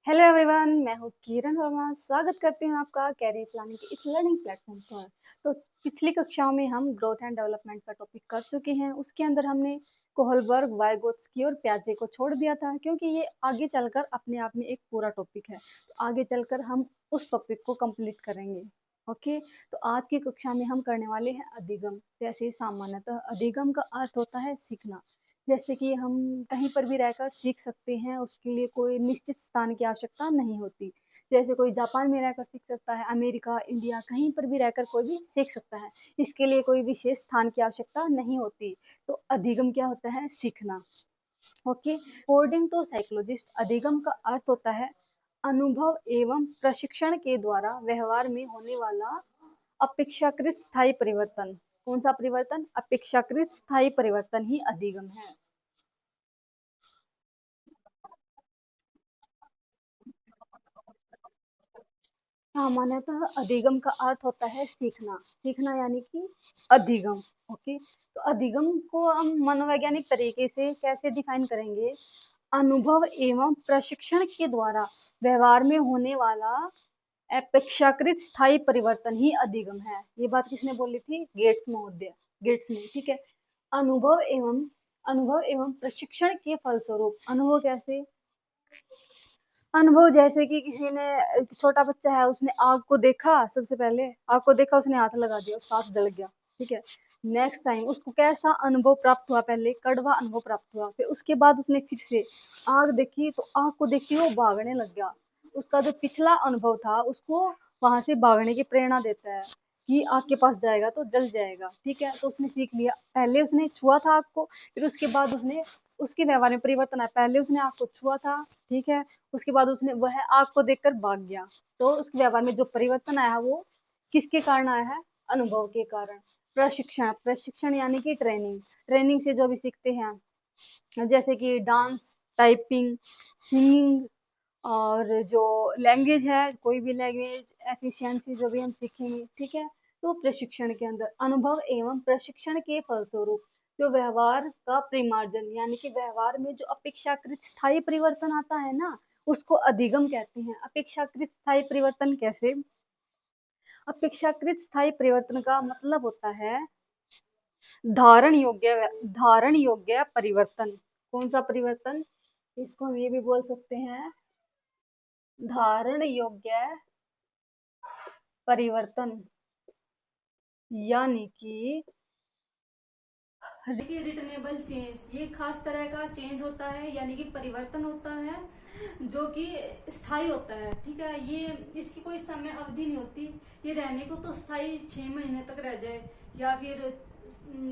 Hello everyone, मैं हूँ किरण वर्मा। स्वागत करती हूँ आपका कैरियर प्लानिंग के इस लर्निंग प्लेटफॉर्म पर। तो पिछली कक्षाओं में हम ग्रोथ एंड डेवलपमेंट का टॉपिक कर चुके हैं। उसके अंदर हमने कोहलबर्ग, वाइगोत्स्की और प्याजे को छोड़ दिया था, क्योंकि ये आगे चलकर अपने आप में एक पूरा टॉपिक है। तो आगे चलकर हम उस टॉपिक को कंप्लीट करेंगे। ओके, तो आज की कक्षा में हम करने वाले हैं अधिगम। जैसे सामान्यतः अधिगम का अर्थ होता है सीखना। जैसे कि हम कहीं पर भी रहकर सीख सकते हैं, उसके लिए कोई निश्चित स्थान की आवश्यकता नहीं होती। जैसे कोई जापान में रहकर सीख सकता है, अमेरिका, इंडिया, कहीं पर भी रहकर कोई भी सीख सकता है। इसके लिए कोई विशेष स्थान की आवश्यकता नहीं होती। तो अधिगम क्या होता है? सीखना। ओके, अकॉर्डिंग टू साइकोलॉजिस्ट, अधिगम का अर्थ होता है अनुभव एवं प्रशिक्षण के द्वारा व्यवहार में होने वाला अपेक्षाकृत स्थायी परिवर्तन। कौन सा परिवर्तन? अपेक्षाकृत स्थायी परिवर्तन ही अधिगम है। सामान्यतः अधिगम का अर्थ होता है सीखना। सीखना यानी कि अधिगम। ओके, तो अधिगम को हम मनोवैज्ञानिक तरीके से कैसे डिफाइन करेंगे? अनुभव एवं प्रशिक्षण के द्वारा व्यवहार में होने वाला अपेक्षाकृत स्थायी परिवर्तन ही अधिगम है। ये बात किसने बोली थी? गेट्स महोदय, गेट्स ने। ठीक है। अनुभव एवं अनुभव एवं प्रशिक्षण के फलस्वरूप। अनुभव कैसे? अनुभव जैसे कि किसी ने, एक छोटा बच्चा है, उसने आग को देखा। सबसे पहले आग को देखा, उसने हाथ लगा दिया, उसका हाथ जल गया। ठीक है। नेक्स्ट टाइम उसको कैसा अनुभव प्राप्त हुआ? पहले कड़वा अनुभव प्राप्त हुआ। फिर उसके बाद उसने फिर से आग देखी, तो आग को देखते ही वो भागने लग गया। उसका जो पिछला अनुभव था उसको वहां से भागने की प्रेरणा देता है कि आग के पास जाएगा तो जल जाएगा। ठीक है, तो उसने सीख लिया। पहले उसने छुआ था आग को, फिर उसके बाद उसने, उसके व्यवहार में परिवर्तन आया। पहले उसने आग को छुआ था, ठीक है, उसके बाद उसने वह आग को देखकर भाग गया। तो उसके व्यवहार में जो परिवर्तन आया वो किसके कारण आया है? अनुभव के कारण। प्रशिक्षण, प्रशिक्षण यानी कि ट्रेनिंग। ट्रेनिंग से जो भी सीखते हैं, जैसे कि डांस, टाइपिंग, सिंगिंग, और जो लैंग्वेज है, कोई भी लैंग्वेज एफिशिएंसी जो भी हम सीखेंगे। ठीक है। तो प्रशिक्षण के अंदर अनुभव एवं प्रशिक्षण के फलस्वरूप जो व्यवहार का परिमार्जन यानी कि व्यवहार में जो अपेक्षाकृत स्थायी परिवर्तन आता है ना, उसको अधिगम कहते हैं। अपेक्षाकृत स्थायी परिवर्तन कैसे? अपेक्षाकृत स्थायी परिवर्तन का मतलब होता है धारण योग्य परिवर्तन। कौन सा परिवर्तन? इसको हम ये भी बोल सकते हैं धारण योग्य परिवर्तन, यानी कि रिटर्नेबल चेंज। ये खास तरह का चेंज होता है, यानी कि परिवर्तन होता है जो कि स्थायी होता है। ठीक है, ये इसकी कोई समय अवधि नहीं होती। ये रहने को तो स्थायी 6 महीने तक रह जाए या फिर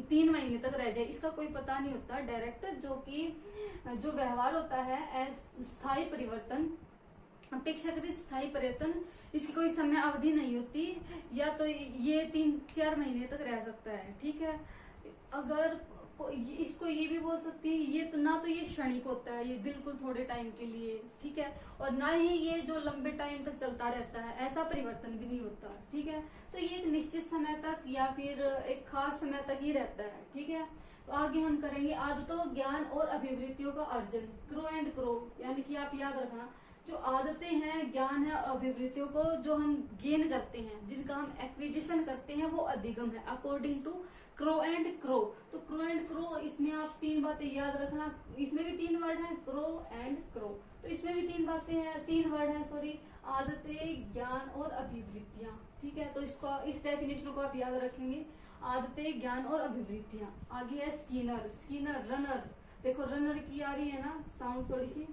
3 महीने तक रह जाए, इसका कोई पता नहीं होता डायरेक्ट। जो कि जो व्यवहार होता है स्थायी परिवर्तन, अपेक्षाकृत स्थायी परिवर्तन, इसकी कोई समय अवधि नहीं होती। या तो ये 3-4 महीने तक रह सकता है। ठीक है, अगर इसको ये भी बोल सकती है, ये तो ना तो ये क्षणिक होता है, ये बिल्कुल थोड़े टाइम के लिए। ठीक है, और ना ही ये जो लंबे टाइम तक चलता रहता है, ऐसा परिवर्तन भी नहीं होता। ठीक है, तो ये एक निश्चित समय तक या फिर एक खास समय तक ही रहता है। ठीक है, तो आगे हम करेंगे आदतों, ज्ञान और अभिवृत्तियों का अर्जन। क्रो एंड क्रो, यानी कि आप याद रखना, जो आदतें हैं, ज्ञान है, अभिवृत्तियों को जो हम गेन करते हैं, जिसका हम एक्विजिशन करते हैं, वो अधिगम है according to Crow and Crow. तो क्रो एंड क्रो, इसमें आप 3 बातें याद रखना। इसमें भी 3 वर्ड है, क्रो एंड क्रो। तो इसमें भी 3 बातें हैं, 3 वर्ड है, सॉरी, आदतें, ज्ञान और अभिवृत्तियां। ठीक है, तो इसको, इस डेफिनेशन को आप याद रखेंगे, आदतें, ज्ञान और अभिवृत्तियां। आगे है स्किनर। स्किनर रनर, देखो रनर की आ रही है ना साउंड थोड़ी सी।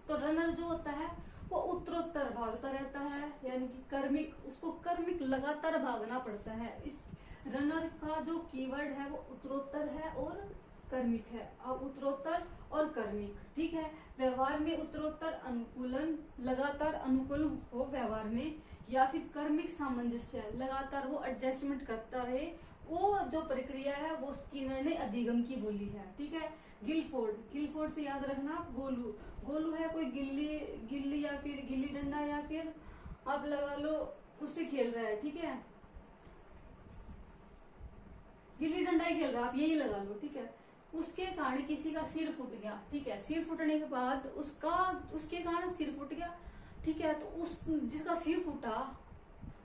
तो रनर जो होता है वो उत्तरोत्तर भागता रहता है, यानी कि कर्मिक, उसको कर्मिक लगातार भागना पड़ता है। इस रनर का जो कीवर्ड है वो उत्तरोत्तर है और कर्मिक है। अब उत्तरोत्तर और कर्मिक, ठीक है, व्यवहार में उत्तरोत्तर अनुकूलन, लगातार अनुकूल हो व्यवहार में, या फिर कर्मिक सामंजस्य, लगातार वो एडजस्टमेंट करता रहे, वो जो प्रक्रिया है वो स्किनर ने अधिगम की बोली है। ठीक है, गिलफोर्ड, गिलफोर्ड से याद रखना गोलू। गोलू है कोई गिल्ली, गिल्ली या फिर गिल्ली डंडा या फिर आप लगा लो उससे खेल रहा है। ठीक है, गिल्ली डंडा ही खेल रहा है, आप यही लगा लो। ठीक है, उसके कारण किसी का सिर फूट गया, ठीक है, सिर फूटने के बाद उसके कारण सिर फूट गया, ठीक है, तो उस जिसका सिर फूटा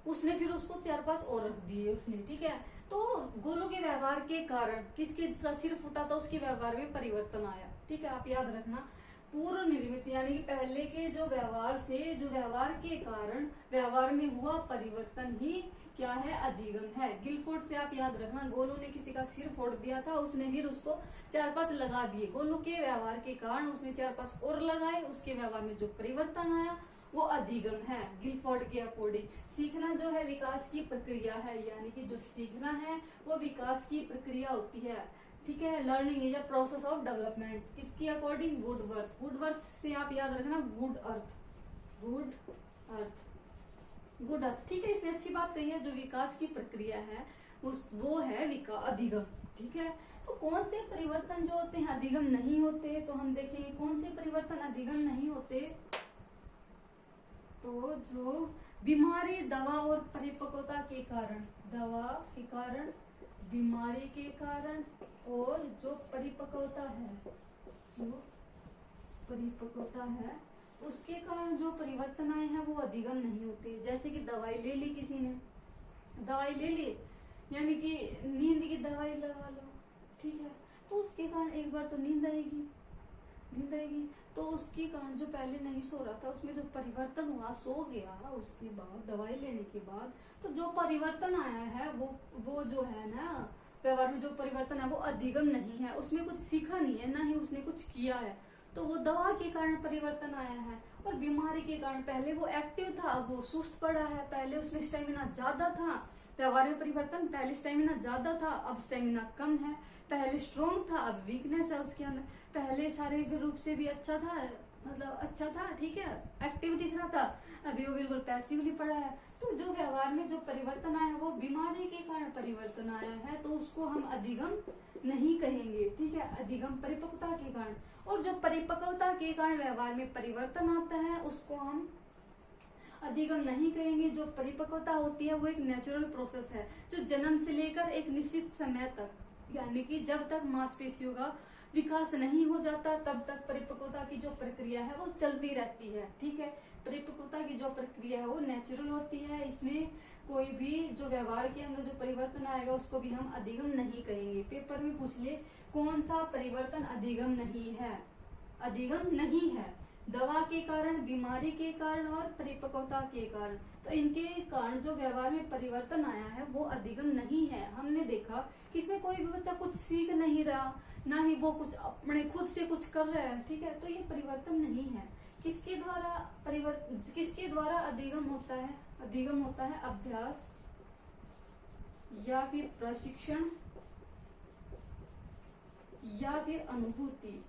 उसने फिर उसको 4-5 और रख दिए उसने, ठीक है। तो गोलू के व्यवहार के कारण किसके जिसका सिर फूटा था उसके व्यवहार में परिवर्तन आया, ठीक है, आप याद रखना। पूर्व निर्मित यानी कि पहले के जो व्यवहार से जो व्यवहार के कारण व्यवहार में हुआ परिवर्तन ही क्या है, अधिगम है। गिलफोर्ड से आप याद रखना, गोलू ने किसी का सिर फोड़ दिया था, उसने फिर उसको 4-5 लगा दिए, गोलू के व्यवहार के कारण उसने 4-5 और लगाए, उसके व्यवहार में जो परिवर्तन आया वो अधिगम है गिलफोर्ड के अकॉर्डिंग। सीखना जो है विकास की प्रक्रिया है, यानी कि जो सीखना है वो विकास की प्रक्रिया होती है, ठीक है। Learning is a process of development, किसके अकॉर्डिंग, वुडवर्थ। वुडवर्थ से आप याद रखना गुड अर्थ, गुड अर्थ, गुड अर्थ, ठीक है। इसने अच्छी बात कही है, जो विकास की प्रक्रिया है वो है अधिगम, ठीक है। तो कौन से परिवर्तन जो होते हैं अधिगम नहीं होते, तो हम देखेंगे कौन से परिवर्तन अधिगम नहीं होते। तो जो बीमारी, दवा और परिपक्वता के कारण, दवा के कारण, बीमारी के कारण और जो परिपक्वता है, जो परिपक्वता है उसके कारण जो परिवर्तन आए हैं वो अधिगम नहीं होते। जैसे कि दवाई ले ली किसी ने, दवाई ले ली यानी कि नींद की दवाई लगा लो, ठीक है, तो उसके कारण एक बार तो नींद आएगी, तो उसके कारण जो पहले नहीं सो रहा था उसमें जो परिवर्तन हुआ, सो गया, उसके बाद दवाई लेने के बाद तो जो परिवर्तन आया है वो जो है ना व्यवहार में जो परिवर्तन है वो अधिगम नहीं है, उसमें कुछ सीखा नहीं है, ना ही उसने कुछ किया है, तो वो दवा के कारण परिवर्तन आया है। और बीमारी के कारण पहले वो एक्टिव था, अब वो सुस्त पड़ा है, पहले उसमें स्टेमिना ज्यादा था, व्यवहार में परिवर्तन, पहले स्टेमिना ज्यादा था अब स्टेमिना कम है, पहले स्ट्रॉन्ग था अब वीकनेस है उसके अंदर, पहले शारीरिक रूप से भी अच्छा था, मतलब अच्छा था, ठीक है, एक्टिव दिख रहा था, अभी वो बिल्कुल पैसिवली पड़ा है। तो जो व्यवहार में जो परिवर्तन आया वो बीमारी के कारण परिवर्तन आया है, तो उसको हम अधिगम नहीं कहेंगे, ठीक है, अधिगम परिपक्वता के कारण। और जो परिपक्वता के कारण व्यवहार में परिवर्तन आता है उसको हम अधिगम नहीं कहेंगे। जो परिपक्वता होती है वो एक नेचुरल प्रोसेस है, जो जन्म से लेकर एक निश्चित समय तक, यानी कि जब तक मांसपेशियों का विकास नहीं हो जाता तब तक परिपक्वता की जो प्रक्रिया है वो चलती रहती है, ठीक है। परिपक्वता की जो प्रक्रिया है वो नेचुरल होती है, इसमें कोई भी जो व्यवहार के अंदर जो परिवर्तन आएगा उसको भी हम अधिगम नहीं कहेंगे। पेपर में पूछ ले कौन सा परिवर्तन अधिगम नहीं है, अधिगम नहीं है, दवा के कारण, बीमारी के कारण और परिपक्वता के कारण, तो इनके कारण जो व्यवहार में परिवर्तन आया है वो अधिगम नहीं है। हमने देखा कि इसमें कोई भी बच्चा कुछ सीख नहीं रहा, ना ही वो कुछ अपने खुद से कुछ कर रहा है, ठीक है, तो ये परिवर्तन नहीं है। किसके द्वारा अधिगम होता है, अधिगम होता है अभ्यास या फिर प्रशिक्षण या फिर अनुभूति।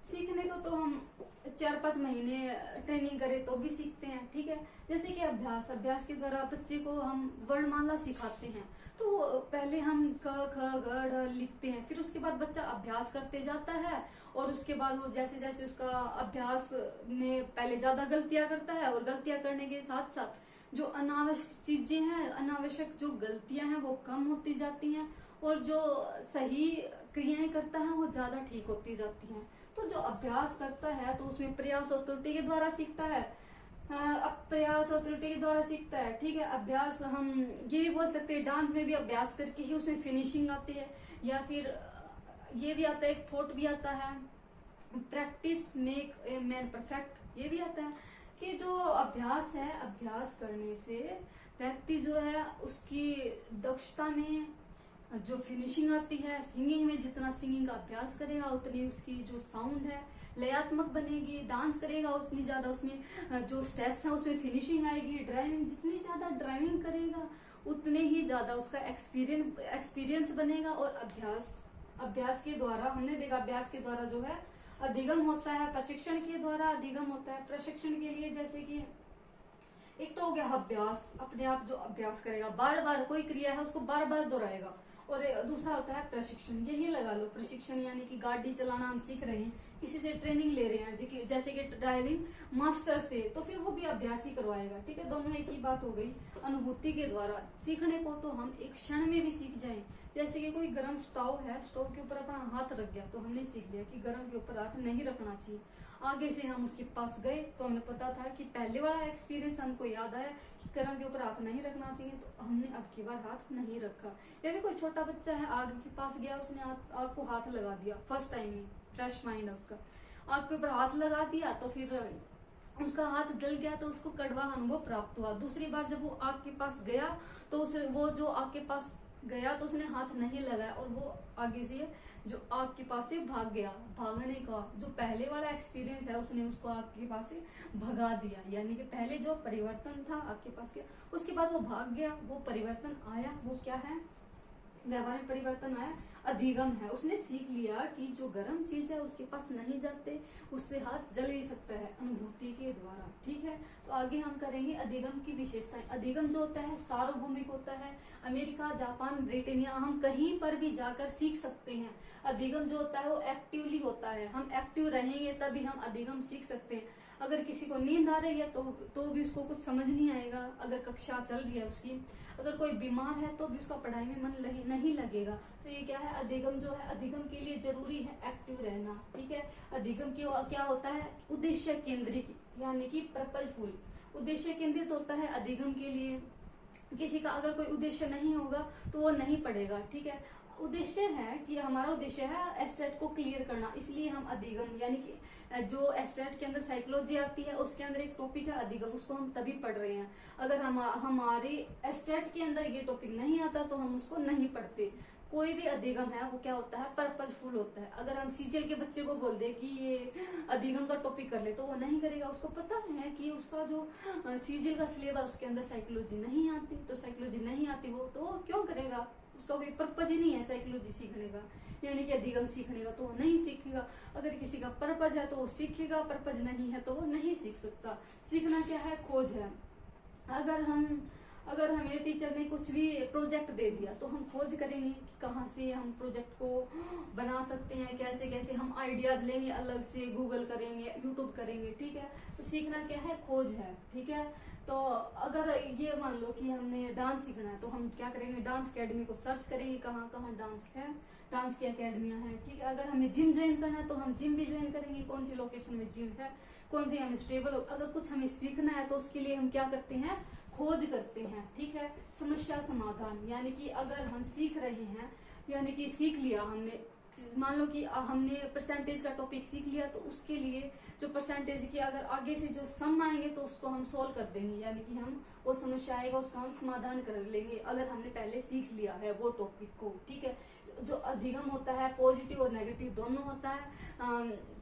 सीखने को तो हम 4-5 महीने ट्रेनिंग करें तो भी सीखते हैं, ठीक है। जैसे कि अभ्यास के द्वारा बच्चे को हम वर्णमाला सिखाते हैं, तो पहले हम क ख ग ढ लिखते हैं, फिर उसके बाद बच्चा अभ्यास करते जाता है, और उसके बाद वो जैसे जैसे उसका अभ्यास में पहले ज्यादा गलतियां करता है, और गलतियां करने के साथ साथ जो अनावश्यक चीजें हैं, अनावश्यक जो गलतियां हैं वो कम होती जाती हैं, और जो सही क्रियाएं करता है वो ज्यादा ठीक होती जाती हैं। तो जो अभ्यास करता है तो उसमें प्रयास और त्रुटि के द्वारा सीखता है, अब प्रयास और त्रुटि के द्वारा सीखता है, ठीक है। अभ्यास हम ये भी बोल सकते हैं डांस में भी अभ्यास करके ही उसमें फिनिशिंग आती है, या फिर ये भी आता है, एक थॉट भी आता है, practice make a man perfect, ये भी आता है कि जो अभ्यास है, अभ्यास करने से व्यक्ति जो है उसकी दक्षता में जो फिनिशिंग आती है, सिंगिंग में जितना सिंगिंग का अभ्यास करेगा उतनी उसकी जो साउंड है लयात्मक बनेगी, डांस करेगा उतनी ज्यादा उसमें जो स्टेप्स हैं उसमें फिनिशिंग आएगी, ड्राइविंग जितनी ज्यादा ड्राइविंग करेगा उतने ही ज्यादा उसका एक्सपीरियंस बनेगा। और अभ्यास के द्वारा हमने देखा, अभ्यास के द्वारा जो है अधिगम होता है, प्रशिक्षण के द्वारा अधिगम होता है। प्रशिक्षण के लिए जैसे कि एक तो हो गया अभ्यास, अपने आप जो अभ्यास करेगा, बार बार कोई क्रिया है उसको बार बार दोहराएगा, और दूसरा होता है प्रशिक्षण। यही लगा लो प्रशिक्षण, यानी कि गाड़ी चलाना हम सीख रहे हैं, किसी से ट्रेनिंग ले रहे हैं जैसे कि ड्राइविंग मास्टर से, तो फिर वो भी अभ्यास ही करवाएगा। ठीक है, दोनों एक ही बात हो गई। अनुभूति के द्वारा सीखने को तो हम एक क्षण में भी सीख जाएं। जैसे कि कोई गर्म स्टोव है, स्टोव के ऊपर अपना हाथ रख गया तो हमने सीख लिया कि गर्म के ऊपर हाथ नहीं रखना चाहिए। आगे से हम उसके पास गए तो हमें पता था कि पहले वाला एक्सपीरियंस हमको याद आया कि गर्म के ऊपर हाथ नहीं रखना चाहिए, तो हमने अब की बार हाथ नहीं रखा। या फिर कोई छोटा बच्चा है, आग के पास गया, उसने आग को हाथ लगा दिया फर्स्ट टाइम में, फ्रेश माइंड है उसका, आग के ऊपर हाथ लगा दिया तो फिर उसका हाथ जल गया तो उसको कड़वा अनुभव प्राप्त हुआ। दूसरी बार जब वो आग के पास गया तो वो जो आग के पास गया तो उसने हाथ नहीं लगाया और वो आगे से जो आग के पास से भाग गया। भागने का जो पहले वाला एक्सपीरियंस है उसने उसको आग के पास से भगा दिया, यानी कि पहले जो परिवर्तन था आग के पास के, उसके बाद वो भाग गया, वो परिवर्तन आया, वो क्या है, व्यवहार में परिवर्तन आया, अधिगम है। उसने सीख लिया कि जो गर्म चीज है उसके पास नहीं जाते, उससे हाथ जल ही सकता है अनुभूति के द्वारा। ठीक है, तो आगे हम करेंगे अधिगम की विशेषताएं। अधिगम जो होता है सार्वभौमिक होता है, अमेरिका, जापान, ब्रिटेनिया, हम कहीं पर भी जाकर सीख सकते हैं। अधिगम जो होता है वो एक्टिवली होता है, हम एक्टिव रहेंगे तभी हम अधिगम सीख सकते हैं। अगर किसी को नींद आ रही है तो भी उसको कुछ समझ नहीं आएगा, अगर कक्षा चल रही है उसकी। अगर कोई बीमार है तो भी उसका पढ़ाई में मन नहीं लगेगा। तो ये क्या है, अधिगम जो है, अधिगम के लिए जरूरी है एक्टिव रहना। ठीक है, अधिगम की क्या होता है, उद्देश्य केंद्रित, यानी कि पर्पजफुल, उद्देश्य केंद्रित होता है अधिगम के लिए। किसी का अगर कोई उद्देश्य नहीं होगा तो वो नहीं पढ़ेगा। ठीक है, उद्देश्य है कि हमारा उद्देश्य है एस्टेट को क्लियर करना, इसलिए हम अधिगम, यानी कि जो एस्टेट के अंदर साइकोलॉजी आती है उसके अंदर एक टॉपिक है अधिगम, उसको हम तभी पढ़ रहे हैं। अगर हमारे एस्टेट के अंदर ये टॉपिक नहीं आता तो हम उसको नहीं पढ़ते। कोई भी अधिगम है वो क्या होता है, पर्पजफुल होता है। अगर हम सीजीएल के बच्चे को बोल दे कि ये अधिगम का टॉपिक कर ले तो वो नहीं करेगा, उसको पता है कि उसका जो सीजीएल का सिलेबस उसके अंदर साइकोलॉजी नहीं आती, तो साइकोलॉजी नहीं आती वो तो क्यों करेगा, उसका कोई पर्पज ही नहीं है साइकोलॉजी सीखने का, यानी कि अधिगम सीखने का, तो वो नहीं सीखेगा। अगर किसी का पर्पज है तो वो सीखेगा, पर्पज नहीं है तो वो नहीं सीख सकता। सीखना क्या है, खोज है। अगर हमें टीचर ने कुछ भी प्रोजेक्ट दे दिया तो हम खोज करेंगे कि कहाँ से हम प्रोजेक्ट को बना सकते हैं, कैसे कैसे हम आइडियाज लेंगे, अलग से गूगल करेंगे, यूट्यूब करेंगे। ठीक है, तो सीखना क्या है, खोज है। ठीक है, तो अगर ये मान लो कि हमने डांस सीखना है तो हम क्या करेंगे, डांस अकेडमी को सर्च करेंगे, कहाँ कहाँ डांस है, डांस की अकेडमियां हैं। ठीक है, अगर हमें जिम ज्वाइन करना है तो हम जिम भी ज्वाइन करेंगे, कौन सी लोकेशन में जिम है, कौन सी हमें स्टेबल हो। अगर कुछ हमें सीखना है तो उसके लिए हम क्या करते हैं, खोज करते हैं। ठीक है, समस्या समाधान, यानी कि अगर हम सीख रहे हैं, यानी कि सीख लिया हमने, मान लो कि हमने परसेंटेज का टॉपिक सीख लिया तो उसके लिए जो परसेंटेज की अगर आगे से जो सम आएंगे तो उसको हम सोल्व कर देंगे, यानी कि हम वो समस्या आएगा उसका हम समाधान कर लेंगे अगर हमने पहले सीख लिया है वो टॉपिक को। ठीक है, जो अधिगम होता है पॉजिटिव और नेगेटिव दोनों होता है।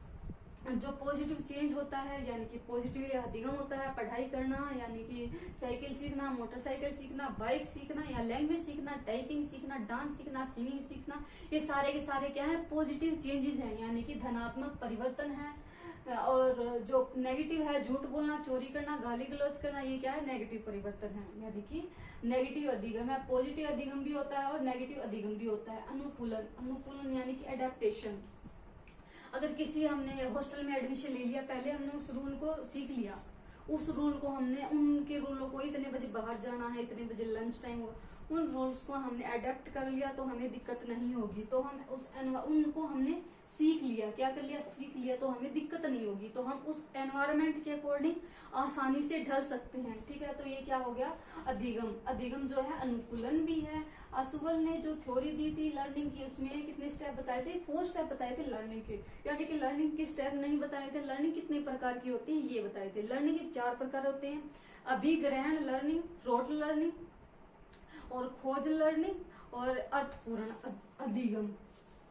जो पॉजिटिव चेंज होता है यानी कि पॉजिटिव या अधिगम होता है, पढ़ाई करना यानी कि साइकिल सीखना, मोटरसाइकिल सीखना, बाइक सीखना या लैंग्वेज सीखना, टाइपिंग सीखना, डांस सीखना, सिंगिंग सीखना, ये सारे के सारे क्या है, पॉजिटिव चेंजेस हैं, यानी कि धनात्मक परिवर्तन है। और जो नेगेटिव है, झूठ बोलना, चोरी करना, गाली गलौज करना, ये क्या है, नेगेटिव परिवर्तन है, यानी कि नेगेटिव अधिगम है। पॉजिटिव अधिगम भी होता है और नेगेटिव अधिगम भी होता है। अनुकूलन, अनुकूलन यानी कि एडेप्टेशन। अगर किसी हमने हॉस्टल में एडमिशन ले लिया, पहले हमने उस रूल को सीख लिया, उस रूल को हमने, उनके रूलों को, इतने बजे बाहर जाना है, इतने बजे लंच टाइम होगा, उन रूल्स को हमने अडेप्ट कर लिया तो हमें दिक्कत नहीं होगी। तो हम उनको हमने सीख लिया, क्या कर लिया, सीख लिया, तो हमें दिक्कत नहीं होगी, तो हम उस एनवायरमेंट के अकॉर्डिंग आसानी से ढल सकते हैं। ठीक है, तो ये क्या हो गया, अधिगम। अधिगम जो है अनुकूलन भी है। आसुबल ने जो थ्योरी दी थी लर्निंग की, उसमें कितने स्टेप बताए थे, 4 स्टेप बताए थे लर्निंग के, यानी कि लर्निंग के स्टेप नहीं बताए थे। लर्निंग कितने प्रकार की होती है ये बताए थे। लर्निंग के 4 प्रकार होते हैं, अभिग्रहण लर्निंग, रोट लर्निंग और खोज लर्निंग और अर्थपूर्ण अधिगम।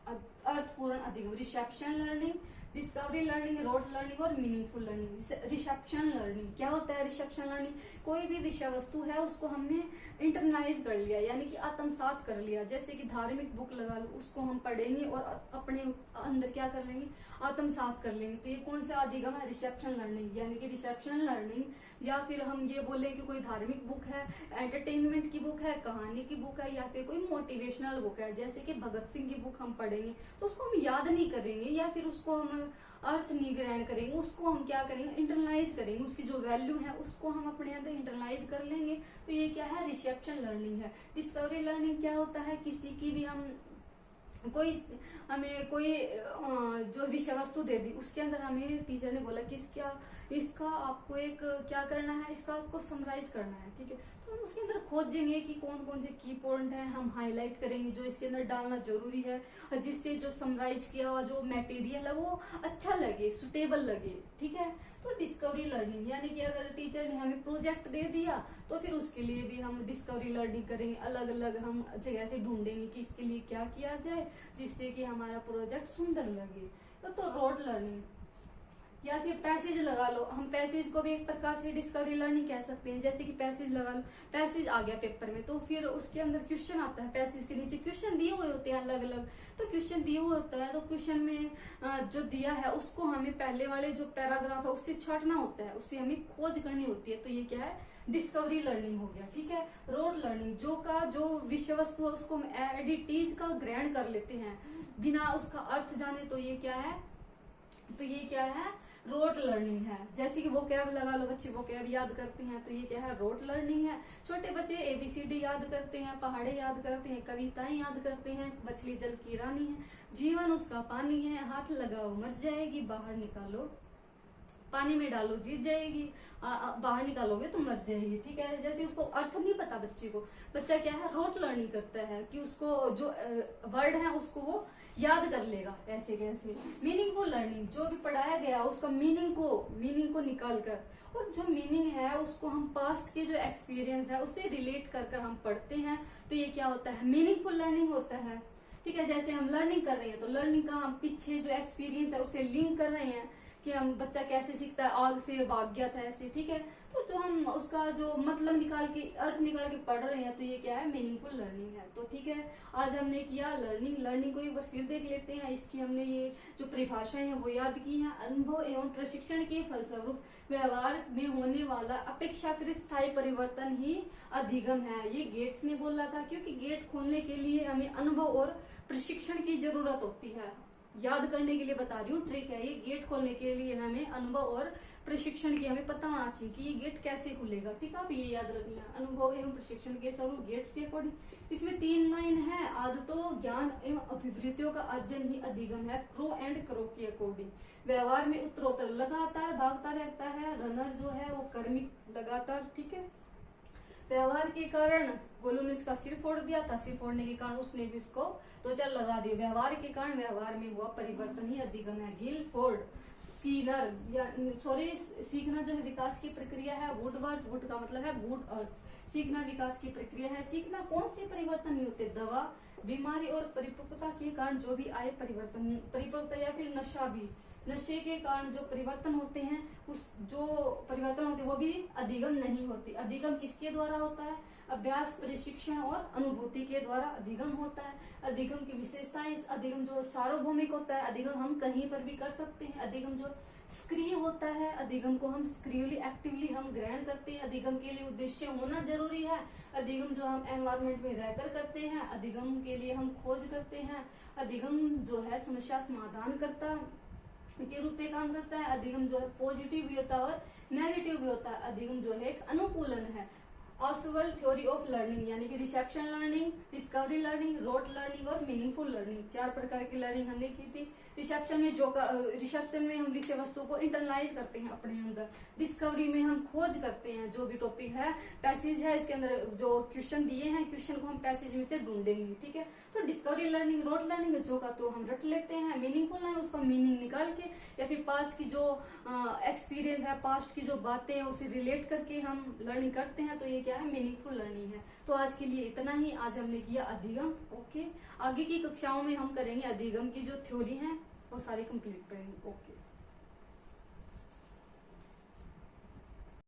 अर्थपूर्ण अधिगम, reception learning, discovery learning, road learning और मीनिंगफुल लर्निंग। रिसेप्शन लर्निंग क्या होता है? रिसेप्शन लर्निंग कोई भी विषय वस्तु है उसको हमने इंटरनलाइज कर लिया, यानी कि आत्मसात कर लिया। जैसे कि धार्मिक बुक लगा लो, उसको हम पढ़ेंगे और अपने अंदर क्या कर लेंगे? आत्मसात कर लेंगे। तो ये कौन सा अधिगम है? Reception learning. यानी कि रिसेप्शन लर्निंग, या फिर हम ये बोले कि कोई धार्मिक बुक है, एंटरटेनमेंट की बुक है, कहानी की बुक है, या फिर कोई मोटिवेशनल बुक है, जैसे कि भगत सिंह की बुक हम पढ़ेंगे तो उसको हम याद नहीं करेंगे, या फिर उसको हम अर्थ नहीं ग्रहण करेंगे, उसको हम क्या करेंगे? इंटरनलाइज करेंगे। उसकी जो वैल्यू है उसको हम अपने अंदर इंटरनलाइज कर लेंगे। तो ये क्या है? रिसेप्शन लर्निंग है। डिस्कवरी लर्निंग क्या होता है? किसी की भी हम कोई हमें कोई जो विषय वस्तु दे दी, उसके अंदर हमें टीचर ने बोला कि इसका आपको एक क्या करना है, इसका आपको समराइज करना है, ठीक है। तो हम उसके अंदर खोजेंगे कि कौन कौन से की पॉइंट है, हम हाईलाइट करेंगे जो इसके अंदर डालना जरूरी है, जिससे जो समराइज किया हुआ जो मटेरियल है वो अच्छा लगे, सुटेबल लगे, ठीक है। तो डिस्कवरी लर्निंग यानी कि अगर टीचर ने हमें प्रोजेक्ट दे दिया तो फिर उसके लिए भी हम डिस्कवरी लर्निंग करेंगे। अलग अलग हम जगह से ढूंढेंगे कि इसके लिए क्या किया जाए जिससे कि हमारा प्रोजेक्ट सुंदर लगे। तो रोड लर्निंग या फिर पैसेज लगा लो, हम पैसेज को भी एक प्रकार से डिस्कवरी लर्निंग कह सकते हैं। जैसे कि पैसेज लगा लो, पैसेज आ गया पेपर में तो फिर उसके अंदर क्वेश्चन आता है, पैसेज के नीचे क्वेश्चन दिए हुए होते हैं अलग अलग। तो क्वेश्चन दिए हुए होता है तो क्वेश्चन में जो दिया है उसको हमें पहले वाले जो पैराग्राफ है उससे छांटना होता है, उससे हमें खोज करनी होती है। तो ये क्या है? डिस्कवरी लर्निंग हो गया, ठीक है। रोड लर्निंग जो विषय वस्तु है उसको हम एडिटीज का ग्रहण कर लेते हैं बिना उसका अर्थ जाने, तो ये क्या है? तो ये क्या है? रोड लर्निंग है। जैसे कि वोकैब लगा लो, बच्चे वोकैब याद करते हैं तो ये क्या है? रोड लर्निंग है। छोटे बच्चे ABCD याद करते हैं, पहाड़े याद करते हैं, कविताएं याद करते हैं। मछली जल की रानी है, जीवन उसका पानी है, हाथ लगाओ मर जाएगी, बाहर निकालो पानी में डालो जीत जाएगी, बाहर निकालोगे तो मर जाएगी, ठीक है। जैसे उसको अर्थ नहीं पता बच्चे को, बच्चा क्या है? रोड लर्निंग करता है कि उसको जो वर्ड है उसको वो याद कर लेगा ऐसे कैसे। मीनिंगफुल लर्निंग, जो भी पढ़ाया गया उसका मीनिंग को निकाल कर, और जो मीनिंग है उसको हम पास्ट के जो एक्सपीरियंस है उससे रिलेट कर कर हम पढ़ते हैं। तो ये क्या होता है? मीनिंगफुल लर्निंग होता है, ठीक है। जैसे हम लर्निंग कर रहे हैं तो लर्निंग का हम पीछे जो एक्सपीरियंस है उससे लिंक कर रहे हैं कि हम बच्चा कैसे सीखता है, आग से भाग गया था ऐसे, ठीक है। तो जो हम उसका जो मतलब निकाल के अर्थ निकाल के पढ़ रहे हैं तो ये क्या है? मीनिंगफुल लर्निंग है। तो ठीक है, आज हमने किया लर्निंग को एक बार फिर देख लेते हैं। इसकी हमने ये जो परिभाषाएं हैं वो याद की हैं। अनुभव एवं प्रशिक्षण के फलस्वरूप व्यवहार में होने वाला अपेक्षाकृत स्थायी परिवर्तन ही अधिगम है। ये गेट्स ने बोला था, क्योंकि गेट खोलने के लिए हमें अनुभव और प्रशिक्षण की जरूरत होती है। याद करने के लिए बता रही हूँ, ट्रिक है ये। गेट खोलने के लिए हमें अनुभव और प्रशिक्षण की हमें पता होना चाहिए कि ये गेट कैसे खुलेगा, ठीक है। आप ये याद रखना, अनुभव एवं प्रशिक्षण के स्वरूप गेट्स के अकॉर्डिंग। इसमें 3 लाइन है। आदतों, ज्ञान एवं अभिवृत्तियों का अर्जन ही अधिगम है, क्रो एंड क्रो के अकॉर्डिंग। व्यवहार में उत्तरोत्तर लगातार भागता रहता है, रनर जो है वो कर्मी लगातार, ठीक है। व्यवहार के कारण गोलू ने उसका सिर फोड़ दिया था, सिर फोड़ने के कारण उसने भी उसको 2 चार लगा दिए। व्यवहार के कारण व्यवहार में हुआ परिवर्तन ही अधिगम है। गिलफोर्ड, स्कीनर, सीखना जो है विकास की प्रक्रिया है। वुडवर्थ, वुड का मतलब है गुड अर्थ। सीखना विकास की प्रक्रिया है। सीखना कौन से परिवर्तन नहीं होते? दवा, बीमारी और परिपक्वता के कारण जो भी आए परिवर्तन, परिपक्वता या फिर नशा भी, नशे के कारण जो परिवर्तन होते हैं, उस जो परिवर्तन होते हैं वो भी अधिगम नहीं होते। अधिगम किसके द्वारा होता है? अभ्यास, प्रशिक्षण और अनुभूति के द्वारा अधिगम होता है। अधिगम की विशेषताएं, इस अधिगम जो सार्वभौमिक होता है, अधिगम हम कहीं पर भी कर सकते हैं। अधिगम जो सक्रिय होता है, अधिगम को हम सक्रियली एक्टिवली हम ग्रहण करते हैं। अधिगम के लिए उद्देश्य होना जरूरी है। अधिगम जो हम एनवायरमेंट में रहकर करते हैं। अधिगम के लिए हम खोज करते हैं। अधिगम जो है समस्या समाधान करता के रूप में काम करता है। अधिगम जो है पॉजिटिव भी होता है और नेगेटिव भी होता है। अधिगम जो है एक अनुकूलन है। ऑसवेल थ्योरी ऑफ लर्निंग यानी कि reception learning, discovery learning, road learning और मीनिंगफुल लर्निंग, 4 प्रकार की लर्निंग हमने की थी। रिसेप्शन में हम विषय वस्तु को इंटरनलाइज करते हैं अपने अंदर। डिस्कवरी में हम खोज करते हैं जो भी टॉपिक है। पैसेज है, इसके अंदर जो क्वेश्चन दिए हैं, क्वेश्चन को हम पैसेज में से ढूंढेंगे, ठीक है। तो डिस्कवरी लर्निंग, रोड लर्निंग जो का तो हम रट लेते हैं। मीनिंगफुल लर्निंग उसका मीनिंग निकाल के या फिर पास्ट की जो एक्सपीरियंस है, पास्ट की जो बातें हैं उसे रिलेट करके हम लर्निंग करते हैं। तो ये क्या है? मीनिंगफुल लर्निंग है। तो आज के लिए इतना ही। आज हमने किया अधिगम, ओके। आगे की कक्षाओं में हम करेंगे अधिगम की जो थ्योरी है वो सारी कंप्लीट करेंगे। ओके।